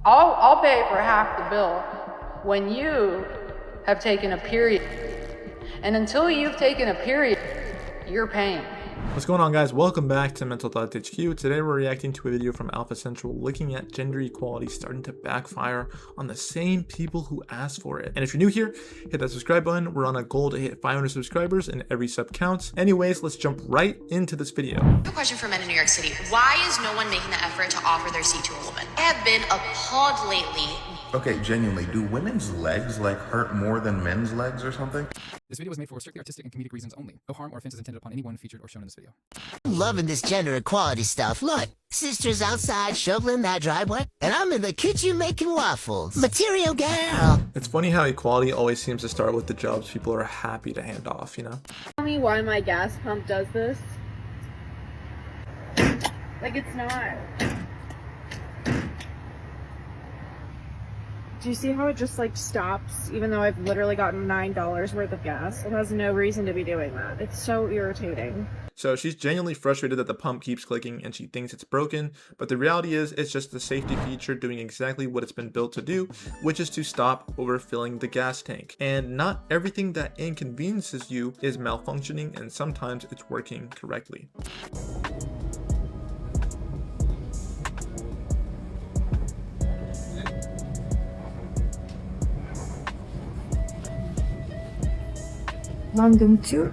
I'll pay for half the bill when you have taken a period. And until you've taken a period, you're paying. What's going on, guys? Welcome back to Mental Thoughts HQ. Today we're reacting to a video from Alpha Central looking at gender equality starting to backfire on the same people who asked for it. And if you're new here, hit that subscribe button. We're on a goal to hit 500 subscribers and every sub counts. Anyways, let's jump right into this video. A question for men in New York City. Why is no one making the effort to offer their seat to a woman? I have been appalled lately. Okay, genuinely, do women's legs hurt more than men's legs or something? This video was made for strictly artistic and comedic reasons only. No harm or offense is intended upon anyone featured or shown in this video. I'm loving this gender equality stuff. Look, sister's outside shoveling that driveway, and I'm in the kitchen making waffles. Material girl. It's funny how equality always seems to start with the jobs people are happy to hand off, you know? Tell me why my gas pump does this. Like, it's not. Do you see how it just like stops even though I've literally gotten $9 worth of gas? It has no reason to be doing that. It's so irritating. So she's genuinely frustrated that the pump keeps clicking and she thinks it's broken, but the reality is it's just a safety feature doing exactly what it's been built to do, which is to stop overfilling the gas tank. And not everything that inconveniences you is malfunctioning, and sometimes it's working correctly. London too.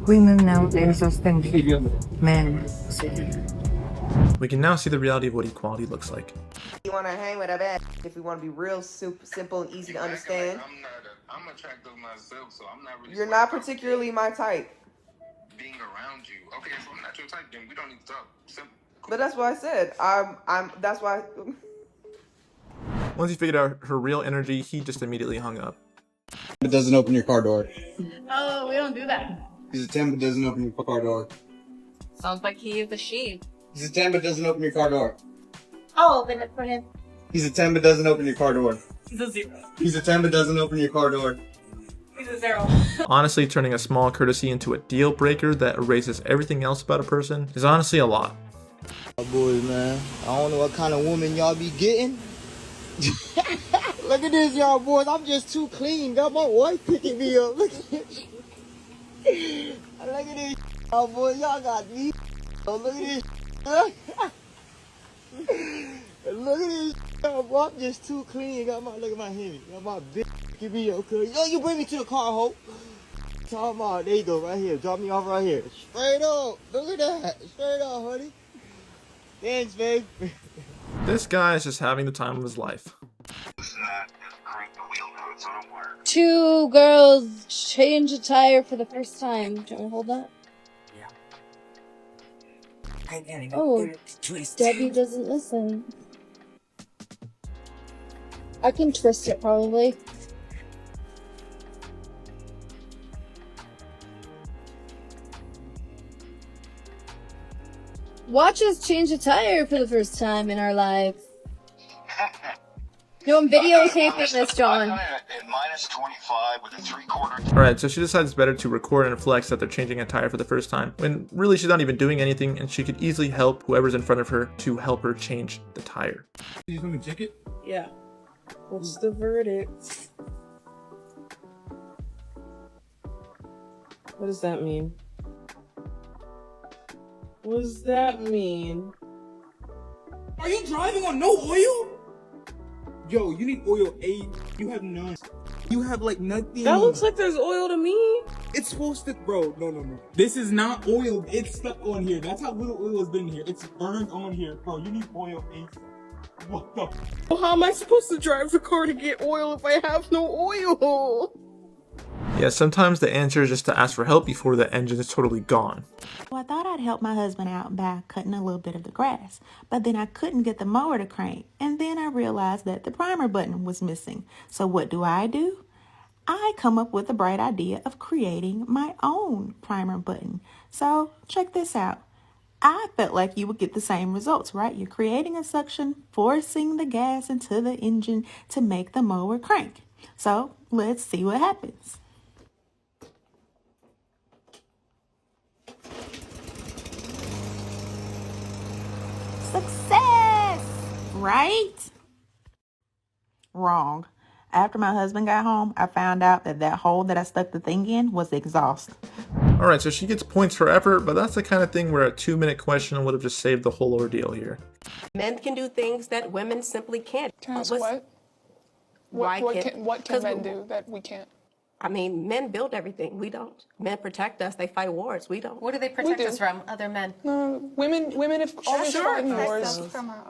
Women nowadays are thinking men. We can now see the reality of what equality looks like. You want to hang with a bad if we want to be real simple and easy to understand. I'm attractive myself, so I'm not really. You're not particularly my type. Being around you. Okay, so I'm not your type, then we don't need to talk. Simple. But that's what I said. That's why. Once he figured out her real energy, he just immediately hung up. It doesn't open your car door. Oh, we don't do that. He's a 10 but doesn't open your car door. Sounds like he is a she. He's a 10 but doesn't open your car door. I'll open it for him. He's a 10 but doesn't open your car door. He's a 0. He's a 10 but doesn't open your car door. He's a 0. Honestly, turning a small courtesy into a deal breaker that erases everything else about a person is honestly a lot. Boys, man, I don't know what kind of woman y'all be getting. Look at this, y'all boys. I'm just too clean. Got my wife picking me up. Look at this. Look at this, y'all boys. Y'all got me. Oh, look at this. Look at this, y'all boy. I'm just too clean. Look at my hand. Got my bitch picking me up. Yo, you bring me to the car, Hope. Talking about, there you go, right here. Drop me off right here. Straight up. Look at that. Straight up, honey. Thanks, babe. This guy is just having the time of his life. Two girls change a tire for the first time. Do you want to hold that? Yeah. Oh, Debbie doesn't listen. I can twist it probably. Watch us change a tire for the first time in our lives. No, I'm videotaping this, John. Alright, so she decides it's better to record and flex that they're changing a tire for the first time, when really she's not even doing anything and she could easily help whoever's in front of her to help her change the tire. You gonna check it? Yeah. What's the verdict? What does that mean? What does that mean? Are you driving on no oil? Yo, you need oil 8. You have none. You have like nothing. That looks like there's oil to me. It's supposed to, bro. No. This is not oil. It's stuck on here. That's how little oil has been here. It's burned on here, bro. You need oil 8. What the? Well, how am I supposed to drive the car to get oil if I have no oil? Yeah, sometimes the answer is just to ask for help before the engine is totally gone. Well, I thought I'd help my husband out by cutting a little bit of the grass, but then I couldn't get the mower to crank, and then I realized that the primer button was missing. So what do? I come up with the bright idea of creating my own primer button. So check this out. I felt like you would get the same results, right? You're creating a suction, forcing the gas into the engine to make the mower crank. So let's see what happens. Success, right? Wrong. After my husband got home, I found out that that hole that I stuck the thing in was exhaust. Alright, so she gets points for effort, but that's the kind of thing where a 2-minute question would have just saved the whole ordeal here. Men can do things that women simply can't. Can I ask what? What can men do that we can't? I mean, men build everything. We don't. Men protect us. They fight wars. We don't. What do they protect us from? Other men? No, women have always fought in wars.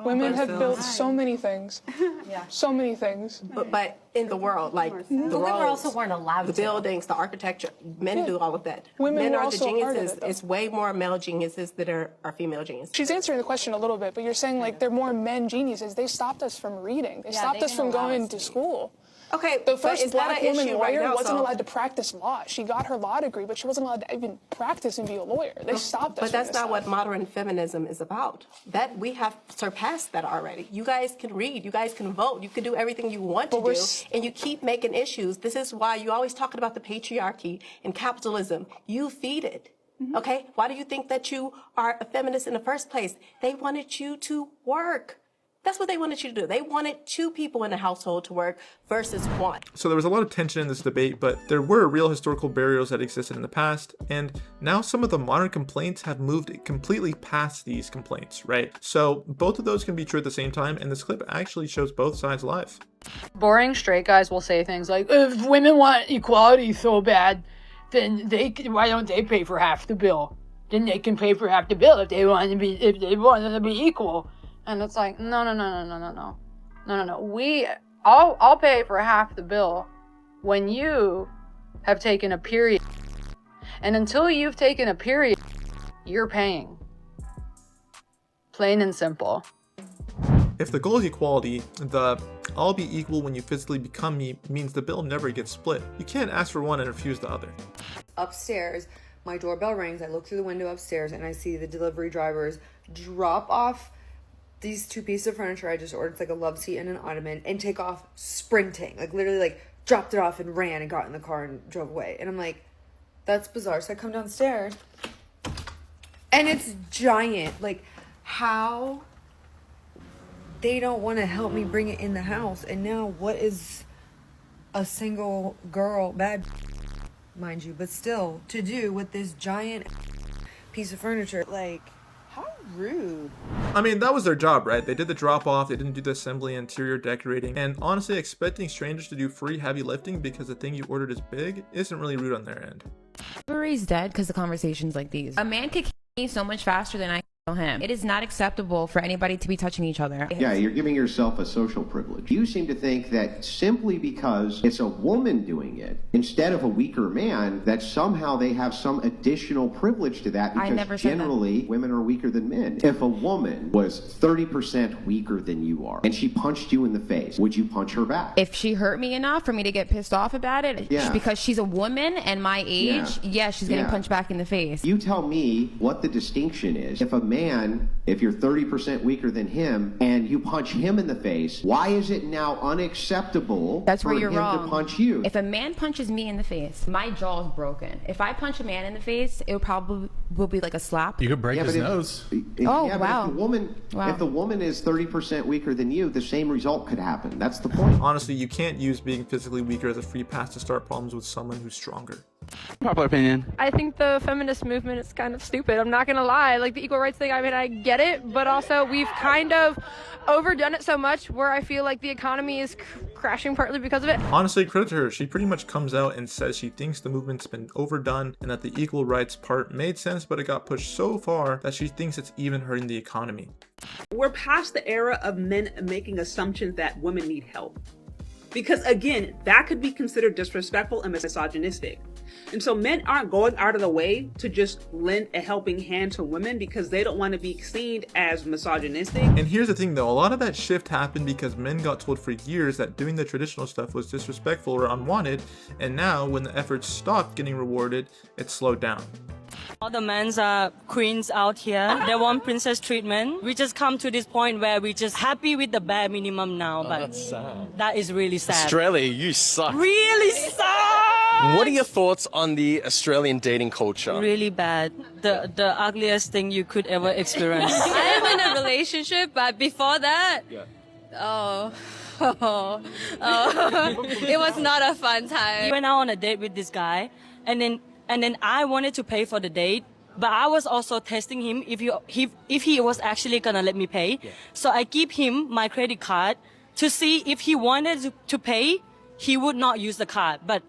Women have built so many things. Yeah. So many things. But in the world, like the roads, also weren't allowed the buildings, the architecture, men do all of that. Women men are the also geniuses. It's way more male geniuses that are female geniuses. She's answering the question a little bit, but you're saying like they're more men geniuses. They stopped us from reading. They stopped us from going to school. Okay, the first black woman lawyer wasn't so allowed to practice law. She got her law degree, but she wasn't allowed to even practice and be a lawyer. They stopped us. But that's not what modern feminism is about. That we have surpassed that already. You guys can read. You guys can vote. You can do everything you want to do, and you keep making issues. This is why you always talking about the patriarchy and capitalism. You feed it. Okay? Why do you think that you are a feminist in the first place? They wanted you to work. That's what they wanted you to do. They wanted 2 people in the household to work versus 1. So there was a lot of tension in this debate, but there were real historical barriers that existed in the past, and now some of the modern complaints have moved completely past these complaints, right? So both of those can be true at the same time, and this clip actually shows both sides live. Boring straight guys will say things like, if women want equality so bad, then why don't they pay for half the bill? Then they can pay for half the bill if they want to be equal. And it's like, no. I'll pay for half the bill when you have taken a period. And until you've taken a period, you're paying. Plain and simple. If the goal is equality, the I'll be equal when you physically become me means the bill never gets split. You can't ask for one and refuse the other. Upstairs, my doorbell rings. I look through the window upstairs and I see the delivery drivers drop off these 2 pieces of furniture I just ordered. It's like a love seat and an ottoman, and take off sprinting. Like literally like dropped it off and ran and got in the car and drove away. And I'm like, that's bizarre. So I come downstairs and it's giant. Like, how they don't want to help me bring it in the house. And now what is a single girl, bad mind you, but still, to do with this giant piece of furniture? Like, how rude. I mean, that was their job, right? They did the drop off, they didn't do the assembly, interior decorating, and honestly, expecting strangers to do free heavy lifting because the thing you ordered is big isn't really rude on their end. Chivalry's dead because of conversations like these. A man could kill me so much faster than I kill him. It is not acceptable for anybody to be touching each other. Yeah, you're giving yourself a social privilege. You seem to think that simply because it's a woman doing it instead of a weaker man, that somehow they have some additional privilege to that, because generally women are weaker than men. If a woman was 30% weaker than you are and she punched you in the face, would you punch her back? If she hurt me enough for me to get pissed off about it, because she's a woman and my age, she's getting punched back in the face. You tell me what the distinction is. If a man, if you're 30% weaker than him and you punch him in the face, why is it now unacceptable for him to punch you? If a man punches me in the face, my jaw's broken. If I punch a man in the face, it probably will be like a slap. You could break his nose. Wow. If the woman is 30% weaker than you, the same result could happen. That's the point. Honestly, you can't use being physically weaker as a free pass to start problems with someone who's stronger. Popular opinion. I think the feminist movement is kind of stupid. I'm not gonna lie. Like the equal rights thing, I mean, I get it, but also we've kind of overdone it so much where I feel like the economy is crashing partly because of it. Honestly, credit to her. She pretty much comes out and says she thinks the movement's been overdone and that the equal rights part made sense, but it got pushed so far that she thinks it's even hurting the economy. We're past the era of men making assumptions that women need help. Because again, that could be considered disrespectful and misogynistic. And so men aren't going out of the way to just lend a helping hand to women because they don't want to be seen as misogynistic. And here's the thing though, a lot of that shift happened because men got told for years that doing the traditional stuff was disrespectful or unwanted, and now when the efforts stopped getting rewarded, it slowed down. All the men's are queens out here. They want princess treatment. We just come to this point where we're just happy with the bare minimum now. But that's sad. That is really sad. Australia, you suck. Really suck! What are your thoughts on the Australian dating culture? Really bad. The ugliest thing you could ever experience. I am in a relationship, but before that, It was not a fun time. We went out on a date with this guy, and then I wanted to pay for the date, but I was also testing him if he was actually gonna let me pay. Yeah. So I give him my credit card to see if he wanted to pay, he would not use the card. But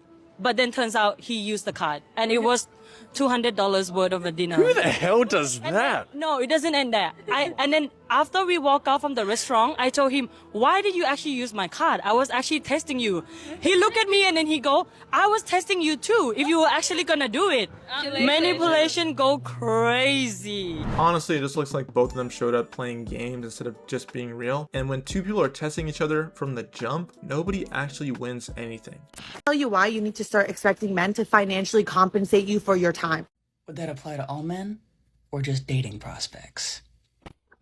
then turns out he used the card, and it was $200 worth of a dinner. Who the hell does that? No, it doesn't end there. And then after we walk out from the restaurant, I told him, why did you actually use my card? I was actually testing you. He looked at me and then he go, I was testing you too, if you were actually gonna do it. Manipulation go crazy. Honestly, it just looks like both of them showed up playing games instead of just being real. And when two people are testing each other from the jump, nobody actually wins anything. Tell you why you need to start expecting men to financially compensate you for your time. Would that apply to all men or just dating prospects?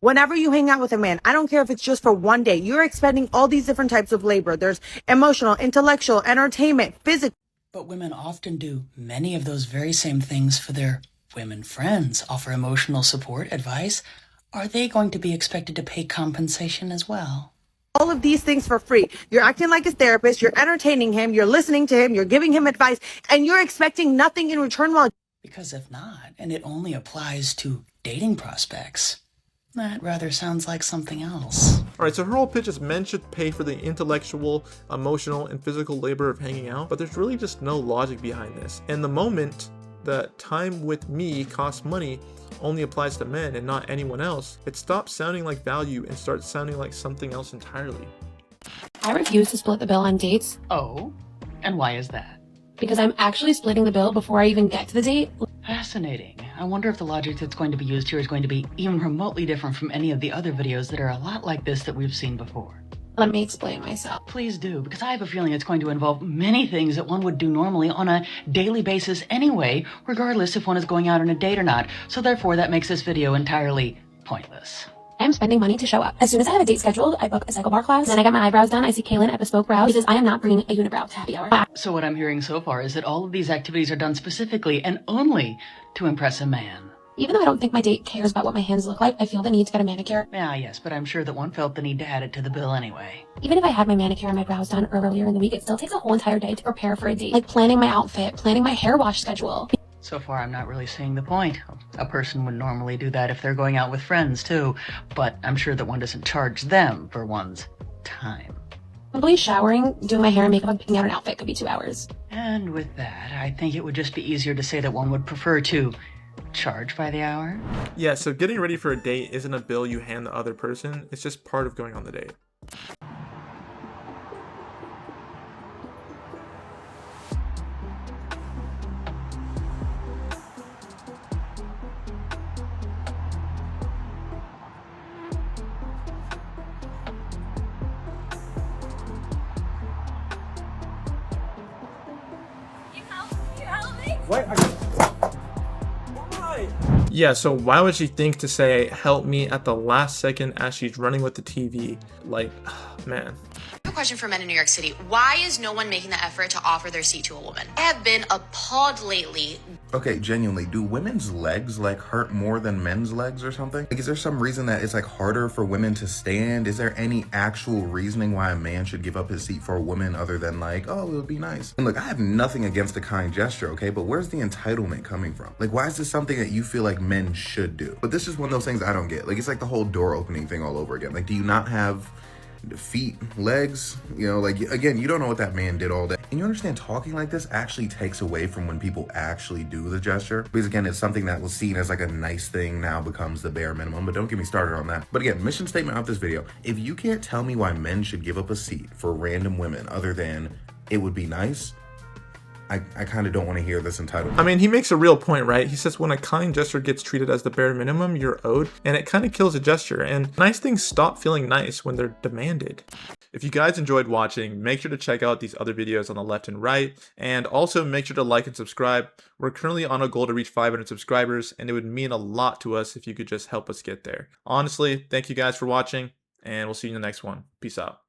Whenever you hang out with a man, I don't care if it's just for one day, you're expending all these different types of labor. There's emotional, intellectual, entertainment, physical. But women often do many of those very same things for their women friends, offer emotional support, advice. Are they going to be expected to pay compensation as well? All of these things for free. You're acting like a therapist, you're entertaining him, you're listening to him, you're giving him advice, and you're expecting nothing in return while... Because if not, and it only applies to dating prospects, that rather sounds like something else. Alright, so her whole pitch is men should pay for the intellectual, emotional, and physical labor of hanging out, but there's really just no logic behind this. And the moment that time with me costs money only applies to men and not anyone else, it stops sounding like value and starts sounding like something else entirely. I refuse to split the bill on dates. Oh, and why is that? Because I'm actually splitting the bill before I even get to the date. Fascinating. I wonder if the logic that's going to be used here is going to be even remotely different from any of the other videos that are a lot like this that we've seen before. Let me explain myself. Please do, because I have a feeling it's going to involve many things that one would do normally on a daily basis anyway, regardless if one is going out on a date or not. So therefore, that makes this video entirely pointless. I'm spending money to show up. As soon as I have a date scheduled, I book a cycle bar class. Then I get my eyebrows done. I see Kaylin at Bespoke Brows because I am not bringing a unibrow to happy hour. So what I'm hearing so far is that all of these activities are done specifically and only to impress a man. Even though I don't think my date cares about what my hands look like, I feel the need to get a manicure. Yeah, yes, but I'm sure that one felt the need to add it to the bill anyway. Even if I had my manicure and my brows done earlier in the week, it still takes a whole entire day to prepare for a date. Like planning my outfit, planning my hair wash schedule. So far, I'm not really seeing the point. A person would normally do that if they're going out with friends, too. But I'm sure that one doesn't charge them for one's time. Simply showering, doing my hair and makeup, and picking out an outfit could be 2 hours. And with that, I think it would just be easier to say that one would prefer to charge by the hour. Yeah, so getting ready for a date isn't a bill you hand the other person. It's just part of going on the date. Yeah, so why would she think to say help me at the last second as she's running with the TV? Like, man. I have a question for men in New York City. Why is no one making the effort to offer their seat to a woman? I have been appalled lately. Okay, genuinely, do women's legs like hurt more than men's legs or something? Like, is there some reason that it's like harder for women to stand? Is there any actual reasoning why a man should give up his seat for a woman other than like, oh, it would be nice? And look, I have nothing against a kind gesture, okay? But where's the entitlement coming from? Like, why is this something that you feel like men should do? But this is one of those things I don't get. Like, it's like the whole door opening thing all over again. Like, do you not have feet, legs? You know, like, again, you don't know what that man did all day. And you understand, talking like this actually takes away from when people actually do the gesture. Because again, it's something that was seen as like a nice thing now becomes the bare minimum, but don't get me started on that. But again, mission statement of this video, if you can't tell me why men should give up a seat for random women other than it would be nice, I kind of don't want to hear this entitlement. I mean, he makes a real point, right? He says when a kind gesture gets treated as the bare minimum you're owed, and it kind of kills a gesture, and nice things stop feeling nice when they're demanded. If you guys enjoyed watching, make sure to check out these other videos on the left and right, and also make sure to like and subscribe. We're currently on a goal to reach 500 subscribers, and it would mean a lot to us if you could just help us get there. Honestly, thank you guys for watching, and we'll see you in the next one. Peace out.